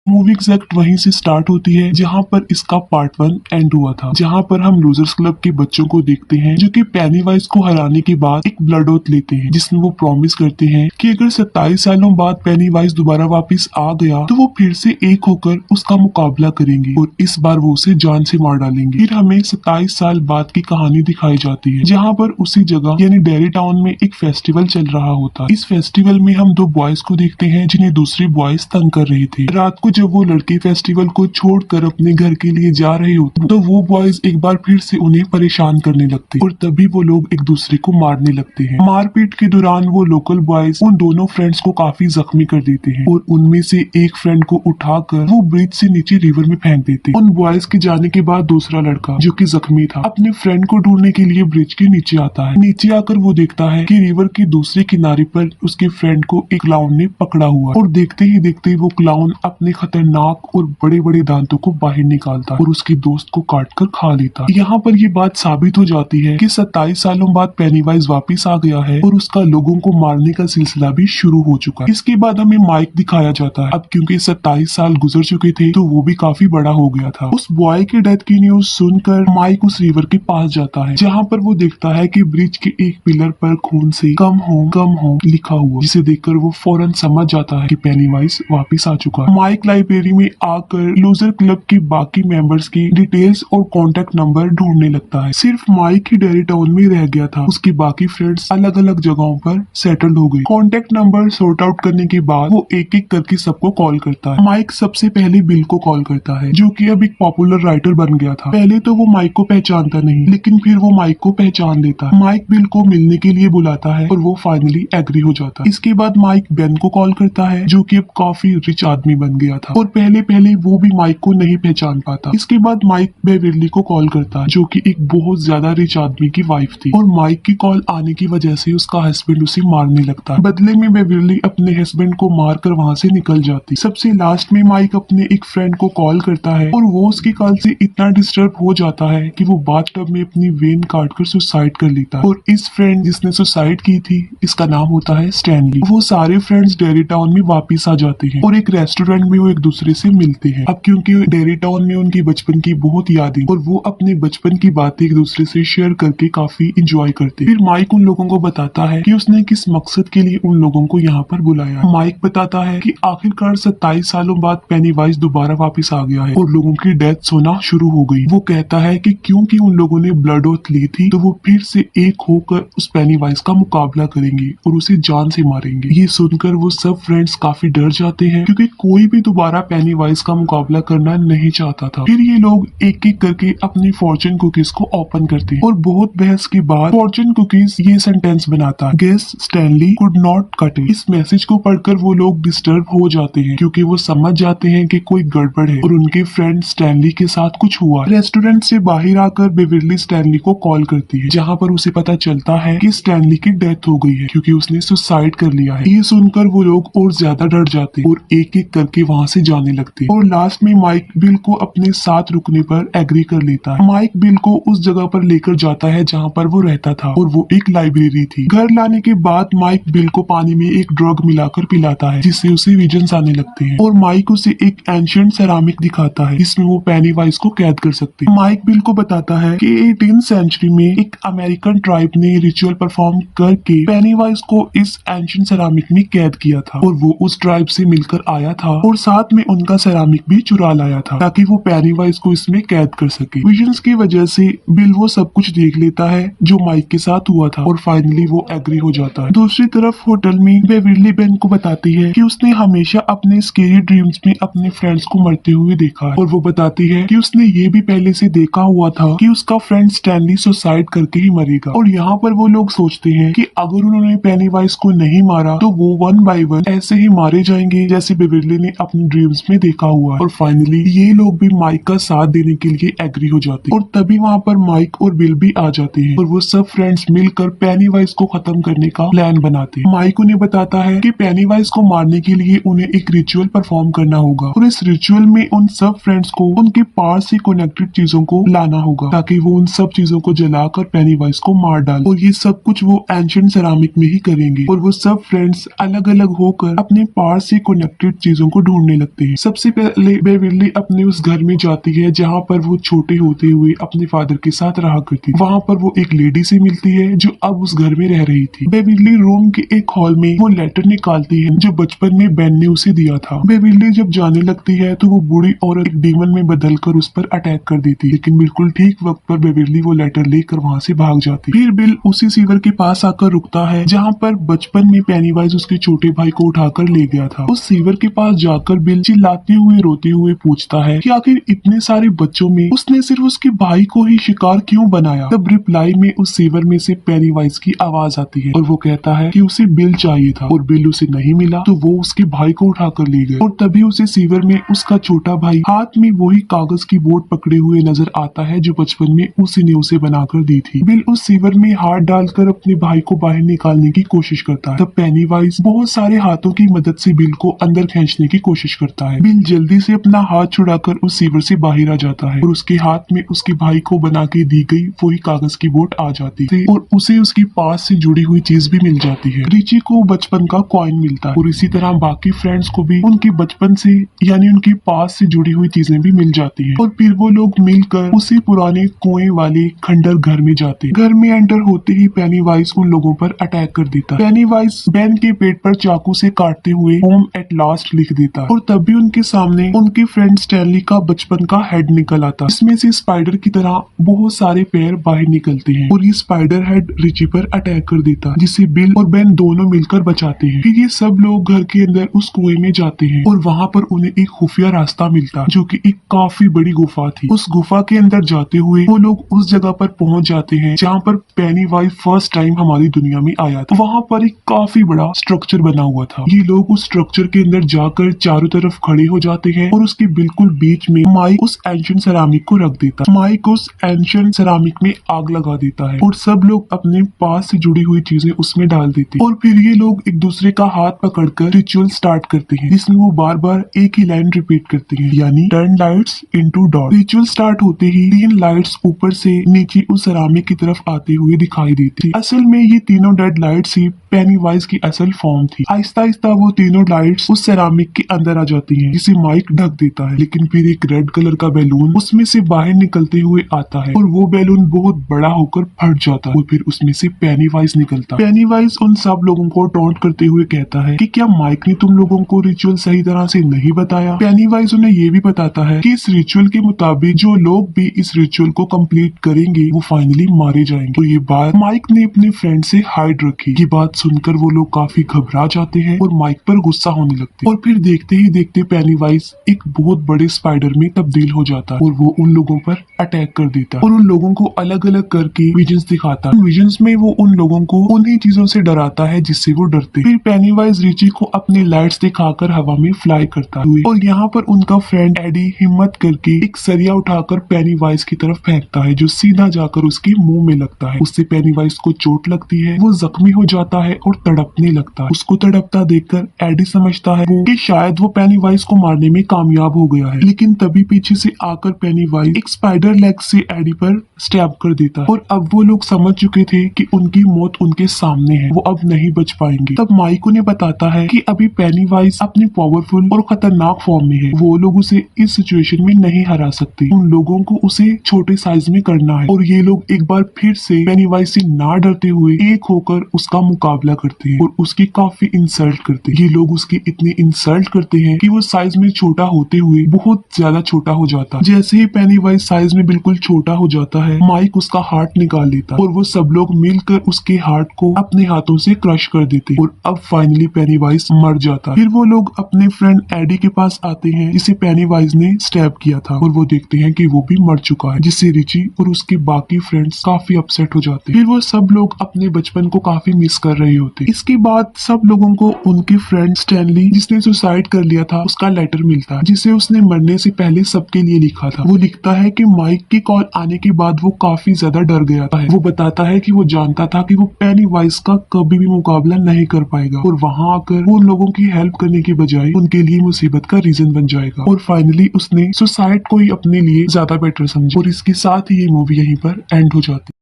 Movie exact वहीं से start होती है जहां पर इसका पार्ट 1 एंड हुआ था, जहां पर हम लूजर्स क्लब के बच्चों को देखते हैं जो कि पेनीवाइज को हराने के बाद एक ब्लड ओथ लेते हैं, जिसमें वो प्रॉमिस करते हैं कि अगर 27 सालों बाद पेनीवाइज दोबारा वापस आ गया तो वो फिर से एक होकर उसका मुकाबला करेंगे और इस बार वो उसे जान से मार डालेंगे। फिर हमें 27 साल बाद की कहानी दिखाई जाती है जहाँ पर उसी जगह यानी डेरी टाउन में एक फेस्टिवल चल रहा होता है। इस फेस्टिवल में हम दो बॉयज को देखते हैं जिन्हें दूसरी बॉयज तंग कर रहे थे। रात को जब वो लड़के फेस्टिवल को छोड़कर अपने घर के लिए जा रहे होते तो वो बॉयज एक बार फिर से उन्हें परेशान करने लगते और तभी वो लोग एक दूसरे को मारने लगते हैं। मारपीट के दौरान वो लोकल बॉयज उन दोनों फ्रेंड्स को काफी जख्मी कर देते हैं और उनमें से एक फ्रेंड को उठाकर वो ब्रिज से नीचे रिवर में फेंक देते। उन बॉयज के जाने के बाद दूसरा लड़का जो कि जख्मी था अपने फ्रेंड को ढूंढने के लिए ब्रिज के नीचे आता है। नीचे आकर वो देखता है कि रिवर के दूसरे किनारे पर उसके फ्रेंड को एक क्लाउन ने पकड़ा हुआ और देखते ही देखते वो क्लाउन अपने खतरनाक और बड़े बड़े दांतों को बाहर निकालता है और उसके दोस्त को काट कर खा लेता है। यहाँ पर ये बात साबित हो जाती है कि 27 सालों बाद पेनीवाइज वापिस आ गया है और उसका लोगों को मारने का सिलसिला भी शुरू हो चुका है। इसके बाद हमें माइक दिखाया जाता है। अब क्योंकि 27 साल गुजर चुके थे तो वो भी काफी बड़ा हो गया था। उस बॉय के डेथ की न्यूज सुनकर माइक उस रिवर के पास जाता है जहाँ पर वो देखता है कि ब्रिज के एक पिलर पर खून से कम हो लिखा हुआ, जिसे देखकर वो फौरन समझ जाता है कि पेनीवाइज वापिस आ चुका है। माइक लाइब्रेरी में आकर लूजर क्लब के बाकी मेंबर्स की डिटेल्स और कॉन्टेक्ट नंबर ढूंढने लगता है। सिर्फ माइक ही डेरी टाउन में रह गया था, उसके बाकी फ्रेंड्स अलग अलग जगहों पर सेटल हो गए। कॉन्टेक्ट नंबर सॉर्ट आउट करने के बाद वो एक एक करके सबको कॉल करता है। माइक सबसे पहले बिल को कॉल करता है जो कि अब एक पॉपुलर राइटर बन गया था। पहले तो वो माइक को पहचानता नहीं, लेकिन फिर वो माइक को पहचान लेता है। माइक बिल को मिलने के लिए बुलाता है और वो फाइनली एग्री हो जाता है। इसके बाद माइक बेन को कॉल करता है जो कि अब काफी रिच आदमी बन गया था और पहले वो भी माइक को नहीं पहचान पाता। इसके बाद माइक बेविरली को कॉल करता है जो कि एक बहुत ज्यादा रिच आदमी की वाइफ थी और माइक की कॉल आने की वजह से उसका हस्बैंड उसे मारने लगता है। बदले में बेविरली अपने हस्बैंड को मारकर वहाँ से निकल जाती। सबसे लास्ट में माइक अपने एक फ्रेंड को कॉल करता है और वो उसकी कॉल से इतना डिस्टर्ब हो जाता है कि वो बाथटब में अपनी वेन काटकर सुसाइड कर लेता है। और इस फ्रेंड जिसने सुसाइड की थी इसका नाम होता है स्टैनली। वो सारे फ्रेंड्स डेरी टाउन में वापिस आ जाते हैं और एक रेस्टोरेंट में वो एक दूसरे से मिलते हैं। अब क्योंकि डेरी टाउन में उनकी बचपन की बहुत यादें और वो अपने बचपन की बातें एक दूसरे से शेयर करके काफी इंजॉय करते। फिर माइक उन लोगों को बताता है कि उसने किस मकसद के लिए उन लोगों को यहाँ पर बुलाया। माइक बताता है कि आखिरकार 27 सालों बाद पेनीवाइज दोबारा वापस आ गया है और लोगों की डेथ होना शुरू हो गई। वो कहता है कि क्योंकि उन लोगों ने ब्लड ओथ ली थी तो वो फिर से एक होकर उस पेनीवाइज का मुकाबला करेंगे और उसे जान से मारेंगे। ये सुनकर वो सब फ्रेंड्स काफी डर जाते हैं क्योंकि कोई भी दोबारा पेनीवाइज का मुकाबला करना नहीं चाहता था। फिर ये लोग एक एक करके अपनी फॉर्चून कुकीज को ओपन करते हैं और बहुत बहस के बाद फॉर्चून कुकीज ये सेंटेंस बनाता है, guess Stanley could not cut it. इस मैसेज को पढ़कर वो लोग डिस्टर्ब हो जाते हैं क्योंकि वो समझ जाते हैं कि कोई गड़बड़ है और उनके फ्रेंड स्टैनली के साथ कुछ हुआ। रेस्टोरेंट से बाहर आकर बेविरली स्टैनली को कॉल करती है जहाँ पर उसे पता चलता है कि स्टैनली की डेथ हो गई है क्योंकि उसने सुसाइड कर लिया है। ये सुनकर वो लोग और ज्यादा डर जाते हैं और एक एक करके वहाँ से जाने लगते हैं और लास्ट में माइक बिल को अपने साथ रुकने पर एग्री कर लेता है। माइक बिल को उस जगह पर लेकर जाता है जहाँ पर वो रहता था और वो एक लाइब्रेरी थी। घर लाने के बाद माइक बिल को पानी में एक ड्रग मिलाकर पिलाता है जिससे उसे विजन्स आने लगते हैं और माइक उसे एक एंशिएंट सेरामिक दिखाता है जिसमें वो पेनीवाइज को कैद कर सकते हैं। माइक बिल को बताता है कि 18th सेंचुरी में एक अमेरिकन ट्राइब ने रिचुअल परफॉर्म करके पेनीवाइज को इस एंशिएंट सेरामिक में कैद किया था और वो उस ट्राइब से मिलकर आया था और साथ में उनका सेरामिक भी चुरा लाया था ताकि वो पेनीवाइज को इसमें कैद कर सके। विजन्स की वजह से बिल वो सब कुछ देख लेता है जो माइक के साथ हुआ था और फाइनली वो एग्री हो जाता है। दूसरी तरफ होटल में बेविरली बेन को बताती है कि उसने हमेशा अपने स्केरी ड्रीम्स में अपने फ्रेंड्स को मरते हुए देखा है और वो बताती है कि उसने ये भी पहले से देखा हुआ था कि उसका फ्रेंड स्टैनली सुसाइड करके ही मरेगा। और यहाँ पर वो लोग सोचते हैं कि अगर उन्होंने पेनीवाइज को नहीं मारा तो वो 1 by 1 ऐसे ही मारे जाएंगे जैसे बेविरली ने अपने ड्रीम्स में देखा हुआ है। और फाइनली ये लोग भी माइक का साथ देने के लिए एग्री हो जाते हैं और तभी वहाँ पर माइक और बिल भी आ जाते हैं और वो सब फ्रेंड्स मिलकर पेनीवाइज को खत्म करने का प्लान बनाते हैं। माइक उन्हें बताता है कि पेनीवाइज को मारने के लिए उन्हें एक रिचुअल परफॉर्म करना होगा और इस रिचुअल में उन सब फ्रेंड्स को उनके पास से कनेक्टेड चीजों को लाना होगा ताकि वो उन सब चीजों को जलाकर पेनीवाइज को मार डाले और ये सब कुछ वो एंशिएंट सेरामिक में ही करेंगे और वो सब फ्रेंड्स अलग अलग होकर अपने पास से कनेक्टेड चीजों को ढूंढने ढूंढने लगते हैं। सबसे पहले बेविली अपने उस घर में जाती है जहाँ पर वो छोटे होते हुए अपने फादर के साथ रहा करती। वहाँ पर वो एक लेडी से मिलती है जो अब उस घर में रह रही थी। बेविली रूम के एक हॉल में वो लेटर निकालती है जो बचपन में बेन ने उसे दिया था। बेविली जब जाने लगती है तो वो बूढ़ी औरत एक डीमन में बदलकर उस पर अटैक कर देती, लेकिन बिल्कुल ठीक वक्त पर बेविली वो लेटर लेकर वहाँ से भाग जाती। फिर बिल उसी सीवर के पास आकर रुकता है जहाँ पर बचपन में पेनीवाइज उसके छोटे भाई को उठाकर ले गया था। उस सीवर के पास जाकर बिल चिल्लाते हुए रोते हुए पूछता है कि आखिर इतने सारे बच्चों में उसने सिर्फ उसके भाई को ही शिकार क्यों बनाया। तब रिप्लाई में उस सीवर में से पेनीवाइज की आवाज आती है और वो कहता है कि उसे बिल चाहिए था और बिल उसे नहीं मिला तो वो उसके भाई को उठाकर ले गए। और तभी उसे सीवर में उसका छोटा भाई हाथ में वही कागज की बोट पकड़े हुए नजर आता है जो बचपन में उसी ने उसे बनाकर दी थी। बिल उस सीवर में हाथ डालकर अपने भाई को बाहर निकालने की कोशिश करता है। तब पेनीवाइज बहुत सारे हाथों की मदद से बिल को अंदर खींचने की कोशिश करता है। बिल जल्दी से अपना हाथ छुड़ाकर उस सीवर से बाहर आ जाता है और उसके हाथ में उसके भाई को बना के दी गई वही कागज की बोट आ जाती है और उसे उसकी पास से जुड़ी हुई चीज भी मिल जाती है। रिची को बचपन का कॉइन मिलता है और इसी तरह बाकी फ्रेंड्स को भी उनके बचपन से यानी उनकी पास से जुड़ी हुई चीजें भी मिल जाती है। और फिर वो लोग मिलकर उसी पुराने कुएं वाले खंडर घर में जाते। घर में एंटर होते ही पेनीवाइज उन लोगों पर अटैक कर देता है। पेनीवाइज बेन के पेट पर चाकू से काटते हुए होम एट लास्ट लिख देता है और तभी उनके सामने उनके फ्रेंड स्टैनली का बचपन का हेड निकल आता है। इसमें से स्पाइडर की तरह बहुत सारे पैर बाहर निकलते हैं और ये स्पाइडर हेड रिची पर अटैक कर देता है जिसे बिल और बेन दोनों मिलकर बचाते हैं। फिर ये सब लोग घर के अंदर उस कुएं में जाते हैं और वहाँ पर उन्हें एक खुफिया रास्ता मिलता है जो कि एक काफी बड़ी गुफा थी। उस गुफा के अंदर जाते हुए वो लोग उस जगह पर पहुंच जाते हैं जहाँ पर पेनीवाइज फर्स्ट टाइम हमारी दुनिया में आया था। वहाँ पर एक काफी बड़ा स्ट्रक्चर बना हुआ था। ये लोग उस स्ट्रक्चर के अंदर जाकर चारों तरफ खड़े हो जाते हैं और उसके बिल्कुल बीच में माइक उस एंशिएंट सेरामिक को रख देता है। माइक उस एंशिएंट सेरामिक में आग लगा देता है और सब लोग अपने पास से जुड़ी हुई चीजें उसमें डाल देते हैं और फिर ये लोग एक दूसरे का हाथ पकड़कर रिचुअल स्टार्ट करते हैं जिसमें वो बार बार एक ही लाइन रिपीट करते हैं यानी turn lights into dot. Ritual start होते ही 3 लाइट्स ऊपर से नीचे उस सेरामिक की तरफ आते हुए दिखाई देती थी। असल में ये तीनों डेड लाइट्स ही पेनीवाइज की असल फॉर्म थी। आहिस्ता आहिस्ता वो तीनों लाइट्स उस सेरामिक के अंदर आ जाती हैं जिसे माइक ढक देता है, लेकिन फिर एक रेड कलर का बैलून उसमें से बाहर निकलते हुए आता है और वो बैलून बहुत बड़ा होकर फट जाता है और फिर उसमें से पेनीवाइज निकलता है। पेनीवाइज उन सब लोगों को टॉन्ट करते हुए कहता है कि क्या माइक ने तुम लोगों को रिचुअल सही तरह से नहीं बताया। पेनीवाइज उन्हें ये भी बताता है कि इस रिचुअल के मुताबिक जो लोग भी इस रिचुअल को कंप्लीट करेंगे वो फाइनली मारे जाएंगे। तो ये बात माइक ने अपने फ्रेंड से हाइड रखी। ये बात सुनकर वो लोग काफी घबरा जाते हैं और माइक पर गुस्सा होने लगते हैं और फिर देखते ही देखते पेनीवाइज एक बहुत बड़े स्पाइडर में तब्दील हो जाता है और वो उन लोगों पर अटैक कर देता है और उन लोगों को अलग अलग करके विजन्स दिखाता है। विजन्स में वो उन लोगों को उन्हीं चीजों से डराता है जिससे वो डरते। फिर पेनीवाइज रिची को अपने लाइट्स दिखाकर हवा में फ्लाई करता है और यहाँ पर उनका फ्रेंड एडी हिम्मत करके एक सरिया उठाकर पेनीवाइज की तरफ फेंकता है जो सीधा जाकर उसके मुंह में लगता है। उससे पेनीवाइज को चोट लगती है, वो जख्मी हो जाता है और तड़पने लगता है। उसको तड़पता देखकर एडी समझता है कि शायद वो पेनीवाइज को मारने में कामयाब हो गया है, लेकिन तभी पीछे से आकर पेनीवाइज एक स्पाइडर लेग से एडी पर स्टैब कर देता है और अब वो लोग समझ चुके थे कि उनकी मौत उनके सामने है, वो अब नहीं बच पाएंगे। तब माइक उन्हें बताता है कि अभी पेनीवाइज अपनी पावरफुल और खतरनाक फॉर्म में है, वो लोग उसे इस सिचुएशन में नहीं हरा सकते। उन लोगों को उसे छोटे साइज में करना है और ये लोग एक बार फिर से पेनीवाइज से ना डरते हुए एक होकर उसका मुकाबला करते हैं और उसकी काफी इंसल्ट करते हैं। ये लोग उसकी इतनी इंसल्ट करते हैं कि वो साइज में छोटा होते हुए बहुत ज्यादा छोटा हो जाता है। जैसे ही पेनीवाइज साइज में बिल्कुल छोटा हो जाता है, माइक उसका हार्ट निकाल लेता है और वो सब लोग मिलकर उसके हार्ट को अपने हाथों से क्रश कर देते हैं और अब फाइनली पेनीवाइज मर जाता है। फिर वो लोग अपने फ्रेंड एडी के पास आते हैं जिसे पेनीवाइज ने स्टैब किया था और वो देखते हैं कि वो भी मर चुका है, जिससे रिची और उसके बाकी फ्रेंड्स काफी अपसेट हो जाते हैं। फिर वो सब लोग अपने बचपन को काफी मिस कर रहे होते। इसके बाद सब लोगों को उनके फ्रेंड स्टैनली जिसने सुसाइड कर लिया था उसका लेटर मिलता है जिसे उसने मरने से पहले सबके लिए लिखा था। वो लिखता है कि माइक की कॉल आने के बाद वो काफी ज्यादा डर गया था। वो बताता है कि वो जानता था कि वो पेनीवाइज का कभी भी मुकाबला नहीं कर पाएगा और वहाँ आकर वो उन लोगों की हेल्प करने की बजाय उनके लिए मुसीबत का रीजन बन जाएगा और फाइनली उसने सुसाइड को ही अपने लिए ज्यादा बेटर समझा और इसके साथ ही ये मूवी यहीं पर एंड हो जाती है।